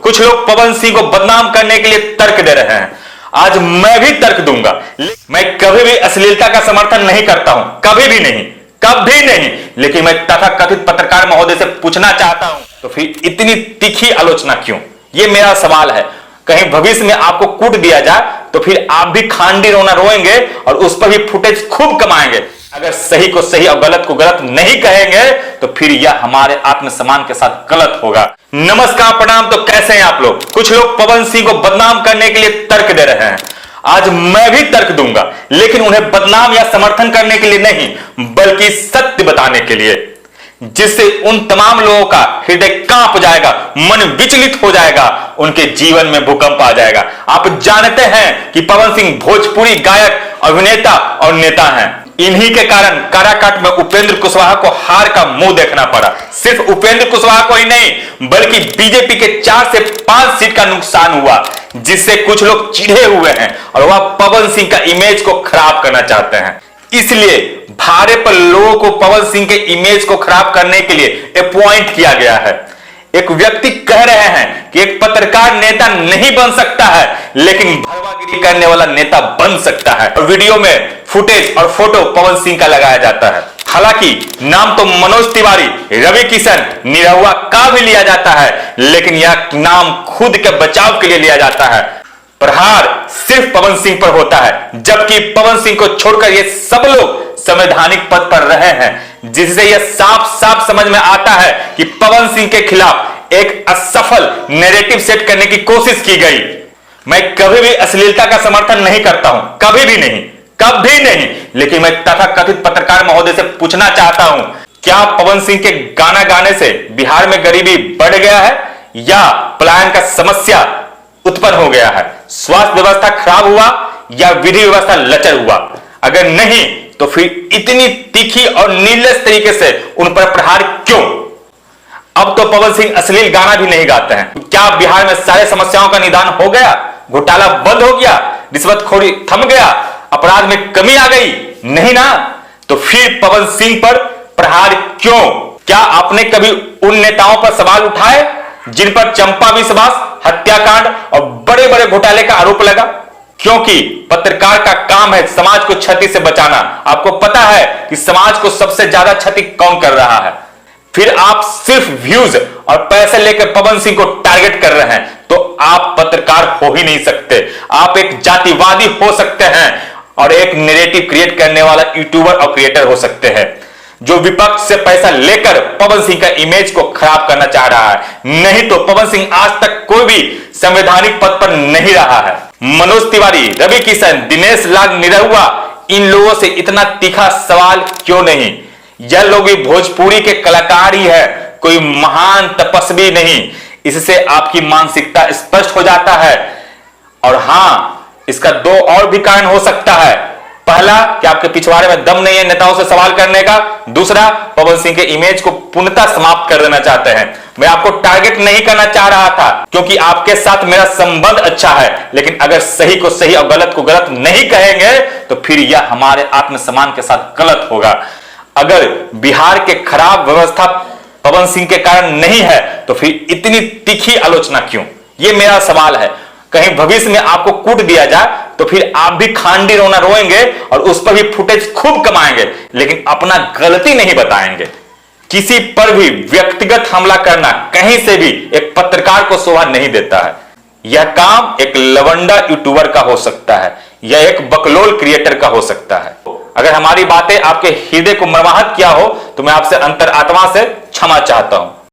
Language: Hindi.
कुछ लोग पवन सिंह को बदनाम करने के लिए तर्क दे रहे हैं। आज मैं भी तर्क दूंगा। मैं कभी भी अश्लीलता का समर्थन नहीं करता हूं, कभी भी नहीं, कभी नहीं। लेकिन मैं तथाकथित पत्रकार महोदय से पूछना चाहता हूं, तो फिर इतनी तीखी आलोचना क्यों? यह मेरा सवाल है। कहीं भविष्य में आपको कूट दिया जाए तो फिर आप भी खांडी रोना रोएंगे और उस पर भी फुटेज खूब कमाएंगे। अगर सही को सही और गलत को गलत नहीं कहेंगे तो फिर यह हमारे आत्मसम्मान के साथ गलत होगा। नमस्कार, प्रणाम। तो कैसे हैं आप लोग? कुछ लोग पवन सिंह को बदनाम करने के लिए तर्क दे रहे हैं। आज मैं भी तर्क दूंगा, लेकिन उन्हें बदनाम या समर्थन करने के लिए नहीं, बल्कि सत्य बताने के लिए, जिससे उन तमाम लोगों का हृदय कांप जाएगा, मन विचलित हो जाएगा, उनके जीवन में भूकंप आ जाएगा। आप जानते हैं कि पवन सिंह भोजपुरी गायक, अभिनेता और नेता हैं। इन्हीं के कारण काराकाट में उपेंद्र कुशवाहा को हार का मुंह देखना पड़ा। सिर्फ उपेंद्र कुशवाहा को ही नहीं, बल्कि बीजेपी के 4 से 5 सीट का नुकसान हुआ, जिससे कुछ लोग चिढ़े हुए हैं और वह पवन सिंह का इमेज को खराब करना चाहते हैं। इसलिए भारे पर लोगों को पवन सिंह के इमेज को खराब करने के लिए अपॉइंट किया गया है। एक व्यक्ति कह रहे हैं कि एक पत्रकार नेता नहीं बन सकता है, लेकिन भरवागिरी करने वाला नेता बन सकता है। और वीडियो में फुटेज और फोटो पवन सिंह का लगाया जाता है। हालांकि नाम तो मनोज तिवारी, रवि किशन, निरहुआ का भी लिया जाता है, लेकिन यह नाम खुद के बचाव के लिए लिया जाता है। प्रहार सिर्फ पवन सिंह पर होता है, जबकि पवन सिंह को छोड़कर ये सब लोग संवैधानिक पद पर रहे हैं, जिससे यह साफ साफ समझ में आता है कि पवन सिंह के खिलाफ एक असफल नैरेटिव सेट करने की कोशिश की गई। मैं कभी भी अश्लीलता का समर्थन नहीं करता हूं, कभी भी नहीं, कभी नहीं। लेकिन मैं तथाकथित पत्रकार महोदय से पूछना चाहता हूं, क्या पवन सिंह के गाना गाने से बिहार में गरीबी बढ़ गया है या पलायन का समस्या उत्पन्न हो गया है? स्वास्थ्य व्यवस्था खराब हुआ या विधि व्यवस्था लचर हुआ? अगर नहीं तो फिर इतनी तीखी और नीरस तरीके से उन पर प्रहार क्यों? अब तो पवन सिंह अश्लील गाना भी नहीं गाते हैं। क्या बिहार में सारे समस्याओं का निदान हो गया? घोटाला बंद हो गया? रिश्वतखोरी थम गया? अपराध में कमी आ गई? नहीं ना। तो फिर पवन सिंह पर प्रहार क्यों? क्या आपने कभी उन नेताओं पर सवाल उठाए जिन पर चंपा विश्वास, हत्याकांड और बड़े बड़े घोटाले का आरोप लगा? क्योंकि पत्रकार का काम है समाज को क्षति से बचाना। आपको पता है कि समाज को सबसे ज्यादा क्षति कौन कर रहा है। फिर आप सिर्फ व्यूज और पैसे लेकर पवन सिंह को टारगेट कर रहे हैं, तो आप पत्रकार हो ही नहीं सकते। आप एक जातिवादी हो सकते हैं और एक नैरेटिव क्रिएट करने वाला यूट्यूबर और क्रिएटर हो सकते हैं, जो विपक्ष से पैसा लेकर पवन सिंह का इमेज को खराब करना चाह रहा है। नहीं तो पवन सिंह आज तक कोई भी संवैधानिक पद पर नहीं रहा है। मनोज तिवारी, रवि किशन, दिनेश लाल निरहुआ, इन लोगों से इतना तीखा सवाल क्यों नहीं? यह लोग भी भोजपुरी के कलाकार ही है, कोई महान तपस्वी नहीं। इससे आपकी मानसिकता स्पष्ट हो जाता है। और हां, इसका 2 और भी कारण हो सकता है। पहला कि आपके पिछवाड़े में दम नहीं है नेताओं से सवाल करने का। दूसरा, पवन सिंह के इमेज को पूर्णतः समाप्त कर देना चाहते हैं। मैं आपको टारगेट नहीं करना चाह रहा था, क्योंकि आपके साथ मेरा संबंध अच्छा है। लेकिन अगर सही को सही और गलत को गलत नहीं कहेंगे तो फिर यह हमारे आत्मसम्मान के साथ गलत होगा। अगर बिहार के खराब व्यवस्था पवन सिंह के कारण नहीं है, तो फिर इतनी तीखी आलोचना क्यों? यह मेरा सवाल है। कहीं भविष्य में आपको कूट दिया जाए तो फिर आप भी खांडी रोना रोएंगे और उस पर भी फुटेज खूब कमाएंगे, लेकिन अपना गलती नहीं बताएंगे। किसी पर भी व्यक्तिगत हमला करना कहीं से भी एक पत्रकार को शोभा नहीं देता है। यह काम एक लवंडा यूट्यूबर का हो सकता है या एक बकलोल क्रिएटर का हो सकता है। अगर हमारी बातें आपके हृदय को मर्माहत किया हो तो मैं आपसे अंतरात्मा से क्षमा चाहता हूं।